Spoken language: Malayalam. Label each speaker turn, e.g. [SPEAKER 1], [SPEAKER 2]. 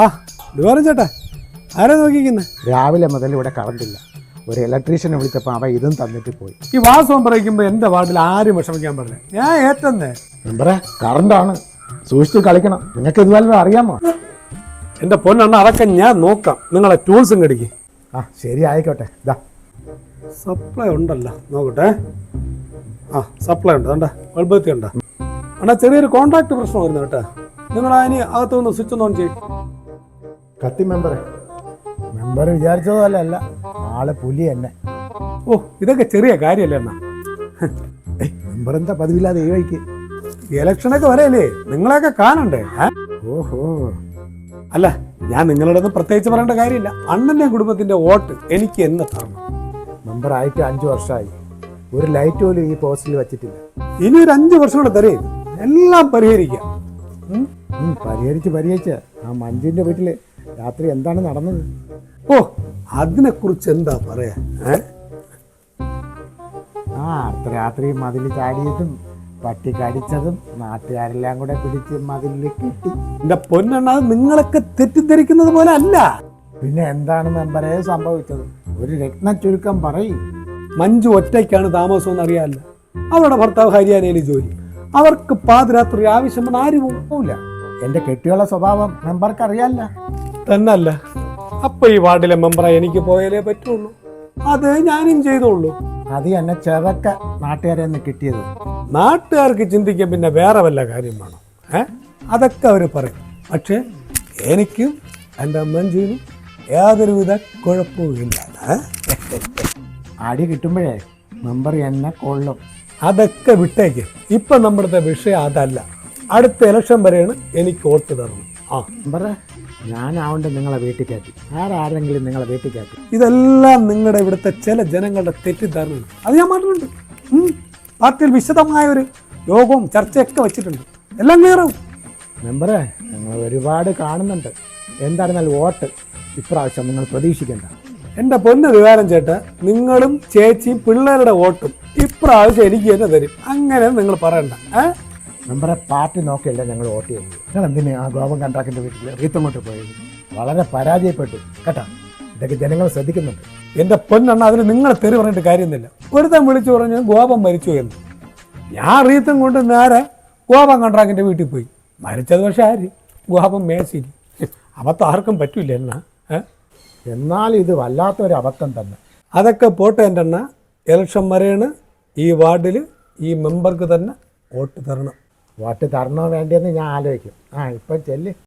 [SPEAKER 1] ആ ഡുവാറ ചേട്ടാ, ആരാ നോക്കിക്കുന്നത്?
[SPEAKER 2] രാവിലെ മുതൽ ഇവിടെ കറണ്ടില്ല. ഒരു ഇലക്ട്രീഷ്യനെ വിളിച്ചപ്പോൾ അവ ഇതും തന്നിട്ട് പോയി.
[SPEAKER 1] ഈ വാസവും പറയിക്കുമ്പോൾ എൻ്റെ വാർഡിൽ ആരും വിഷമിക്കാൻ പറഞ്ഞേ, ഞാൻ ഏറ്റന്നേ.
[SPEAKER 2] മെമ്പറെ, കറണ്ടാണ്, സൂക്ഷിച്ച് കളിക്കണം. നിങ്ങൾക്ക് ഇതുപോലെ അറിയാമോ?
[SPEAKER 1] എൻ്റെ പൊന്നെണ്ണ, അതൊക്കെ ഞാൻ നോക്കാം. നിങ്ങളെ ടൂൾസും കടിക്ക്.
[SPEAKER 2] ആ ശരി, ആയിക്കോട്ടെ. ഇതാ
[SPEAKER 1] സപ്ലൈ ഉണ്ടല്ലോ, നോക്കട്ടെ. ആ സപ്ലൈ ഉണ്ട്, കണ്ട വെളുപ്പത്തി ഉണ്ട്. അണ്ണാ ചെറിയൊരു കോൺട്രാക്ട് പ്രശ്നം വരുന്നു കേട്ടോ. നിങ്ങൾ അതിന് അകത്ത് നിന്ന് സ്വിച്ച് ഓൺ ചെയ്യും.
[SPEAKER 2] കത്തി മെമ്പറെ, മെമ്പർ വിചാരിച്ചതല്ല, അല്ല ആളെ പുലി തന്നെ.
[SPEAKER 1] ഓ, ഇതൊക്കെ ചെറിയ കാര്യമല്ലേ അണ്ണാ.
[SPEAKER 2] മെമ്പർ എന്താ പതിവില്ലാതെ ഈ വഴിക്ക്?
[SPEAKER 1] ഇലക്ഷനൊക്കെ വരെയല്ലേ, നിങ്ങളെയൊക്കെ കാണണ്ടേ?
[SPEAKER 2] ഓഹോ,
[SPEAKER 1] അല്ല, ഞാൻ നിങ്ങളുടെ ഒന്നും പ്രത്യേകിച്ച് പറയേണ്ട കാര്യമില്ല. അണ്ണൻ്റെ കുടുംബത്തിന്റെ വോട്ട് എനിക്ക് എന്ന് തരണം.
[SPEAKER 2] മെമ്പർ ആയിട്ട് 5 വർഷമായി. ഒരു ലൈറ്റ് പോലും ഈ പോസ്റ്റിൽ വെച്ചിട്ടില്ല.
[SPEAKER 1] ഇനി ഒരു 5 വർഷം കൂടെ തരേ, എല്ലാം പരിഹരിക്കാം.
[SPEAKER 2] പരിഹരിച്ച് ആ മഞ്ജുവിന്റെ വീട്ടില് രാത്രി എന്താണ് നടന്നത്?
[SPEAKER 1] ഓ, അതിനെ കുറിച്ച് എന്താ പറയാ?
[SPEAKER 2] അടുത്ത രാത്രി മതിൽ ചാടിയതും പട്ടി കടിച്ചതും നാട്ടുകാരെല്ലാം കൂടെ പിടിച്ച് മതിലിൽ കെട്ടി.
[SPEAKER 1] എന്റെ പൊന്നെണ്ണ, അത് നിങ്ങളൊക്കെ തെറ്റിദ്ധരിക്കുന്നത് പോലെ അല്ല.
[SPEAKER 2] പിന്നെ എന്താണ് മെമ്പറെ സംഭവിച്ചത്? ഒരു രത്ന ചുരുക്കം പറയും.
[SPEAKER 1] മഞ്ജു ഒറ്റയ്ക്കാണ് താമസം എന്ന് അറിയാമല്ല. അവരുടെ ഭർത്താവ് ഹരിയാനയിൽ ജോലി. അവർക്ക് പാതിരാത്രി ആവശ്യം വന്ന് ആരും പോകില്ല.
[SPEAKER 2] എന്റെ കെട്ടിയുള്ള സ്വഭാവം മെമ്പർക്ക് അറിയാല്ല.
[SPEAKER 1] തന്നല്ല, അപ്പൊ ഈ വാർഡിലെ മെമ്പറായി എനിക്ക് പോയാലേ പറ്റുള്ളൂ. അത് ഞാനും ചെയ്തോളൂ.
[SPEAKER 2] അത് എന്നെ ചെറുക്ക നാട്ടുകാരെ ഒന്ന് കിട്ടിയത്.
[SPEAKER 1] നാട്ടുകാർക്ക് ചിന്തിക്കാൻ പിന്നെ വേറെ വല്ല കാര്യം വേണം. അതൊക്കെ അവർ പറയും. പക്ഷെ എനിക്കും എൻ്റെ മഞ്ജുവിനും യാതൊരുവിധ കുഴപ്പവുമില്ല.
[SPEAKER 2] അടി കിട്ടുമ്പോഴേ മെമ്പർ എന്നെ കൊള്ളും.
[SPEAKER 1] അതൊക്കെ വിട്ടേക്ക്. ഇപ്പൊ നമ്മുടെ വിഷയം അതല്ല. അടുത്ത ഇലക്ഷൻ വരെയാണ് എനിക്ക് വോട്ട് തരണം.
[SPEAKER 2] മെമ്പറെ, ഞാനാവണ്ട നിങ്ങളെ വീട്ടിൽ കയറ്റി. ആരെങ്കിലും നിങ്ങളെ വീട്ടിൽ കയറ്റി.
[SPEAKER 1] ഇതെല്ലാം നിങ്ങളുടെ ഇവിടുത്തെ ചില ജനങ്ങളുടെ തെറ്റിദ്ധാരണ. അത് ഞാൻ പറഞ്ഞിട്ടുണ്ട്. പാർട്ടിയിൽ വിശദമായ ഒരു യോഗവും ചർച്ചയൊക്കെ വെച്ചിട്ടുണ്ട്. എല്ലാം ക്ലിയറാവും.
[SPEAKER 2] മെമ്പറെ, നിങ്ങൾ ഒരുപാട് കാണുന്നുണ്ട്. എന്തായിരുന്നാൽ വോട്ട് ഇപ്രാവശ്യം നിങ്ങൾ പ്രതീക്ഷിക്കേണ്ട.
[SPEAKER 1] എൻ്റെ പൊന്നു വികാരം ചേട്ടാ, നിങ്ങളും ചേച്ചിയും പിള്ളേരുടെ വോട്ടും ഇപ്രാവശ്യം എനിക്ക് തന്നെ തരും. അങ്ങനെ നിങ്ങൾ പറയണ്ട.
[SPEAKER 2] മെമ്പറെ, പാർട്ടി നോക്കിയല്ല ഞങ്ങൾ വോട്ട് ചെയ്യുന്നത്. നിങ്ങൾ എന്തിനാ ആ ഗോപൻ കൺട്രാക്ടിൻ്റെ വീട്ടിൽ റീത്തങ്ങോട്ട് പോയത്? വളരെ പരാജയപ്പെട്ടു കേട്ടോ. ഇതൊക്കെ ജനങ്ങൾ ശ്രദ്ധിക്കുന്നുണ്ട്.
[SPEAKER 1] എൻ്റെ പൊന്നെണ്ണ, അതിന് നിങ്ങളെ തെറി പറഞ്ഞിട്ട് കാര്യമൊന്നുമില്ല. ഒരുത്തൻ വിളിച്ചു പറഞ്ഞു ഗോപം മരിച്ചു എന്ന്. ഞാൻ റീത്തും കൊണ്ട് നേരെ ഗോപൻ കൺട്രാക്ടിൻ്റെ വീട്ടിൽ പോയി. മരിച്ചത് പക്ഷെ ആര്? ഗോപം മേശിരി. അബദ്ധം ആർക്കും പറ്റൂല എന്നാ.
[SPEAKER 2] എന്നാൽ ഇത് വല്ലാത്തൊരു അബദ്ധം തന്നെ.
[SPEAKER 1] അതൊക്കെ പോട്ടെ എൻ്റെ അണ്ണ. ഇലക്ഷൻ വരെയാണ് ഈ വാർഡിൽ ഈ മെമ്പർക്ക് തന്നെ വോട്ട് തരണം.
[SPEAKER 2] വോട്ട് തരണോ വേണ്ടിയെന്ന് ഞാൻ ആലോചിക്കും. ഇപ്പം ചെല്ല്.